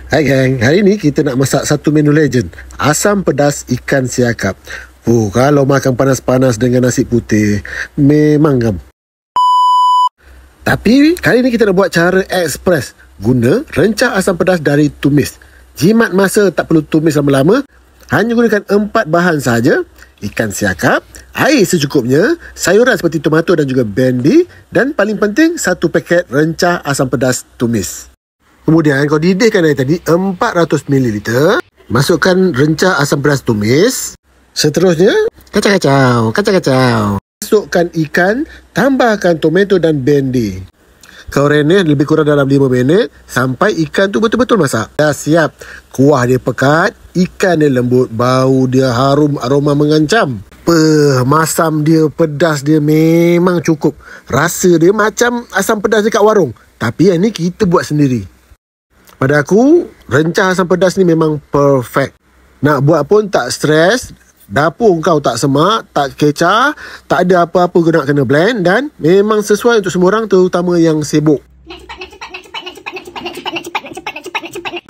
Hai gang, hari ni kita nak masak satu menu legend, asam pedas ikan siakap. Kalau makan panas-panas dengan nasi putih, memang gam. Tapi kali ni kita nak buat cara ekspres, guna rencah asam pedas dari tumis. Jimat masa, tak perlu tumis lama-lama. Hanya gunakan 4 bahan sahaja: ikan siakap, air secukupnya, sayuran seperti tomato dan juga bendi, dan paling penting 1 paket rencah asam pedas tumis. Kemudian kau didihkan air tadi 400 ml. Masukkan rencah asam pedas tumis. Seterusnya kacau-kacau. Masukkan ikan, tambahkan tomato dan bendi. Kau renes lebih kurang dalam 5 minit sampai ikan tu betul-betul masak. Dah siap. Kuah dia pekat, ikan dia lembut, bau dia harum, aroma mengancam. Masam dia, pedas dia memang cukup. Rasa dia macam asam pedas dekat warung. Tapi yang ni kita buat sendiri. Pada aku, rencah asam pedas ni memang perfect. Nak buat pun tak stres. Dapur kau tak semak, tak kecah, tak ada apa-apa nak kena blend, dan memang sesuai untuk semua orang, terutama yang sibuk.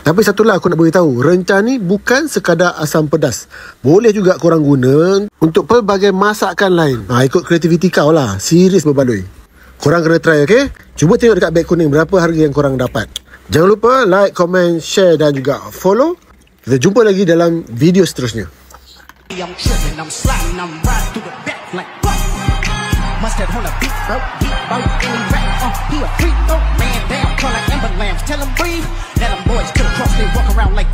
Tapi satulah aku nak beritahu, rencah ni bukan sekadar asam pedas. Boleh juga korang guna untuk pelbagai masakan lain. Ikut kreativiti kau lah, serius berbaloi. Korang kena try, okay? Cuba tengok dekat beg kuning berapa harga yang korang dapat. Jangan lupa like, comment, share dan juga follow. Kita jumpa lagi dalam video seterusnya. I'm tripping, I'm sliding, I'm riding through the back like fuck. Mustard on a beat, bro, deep, bro, any rap, he a freak, man down, call like ambulance, tell him breathe. Let them boys to the cross, they walk around like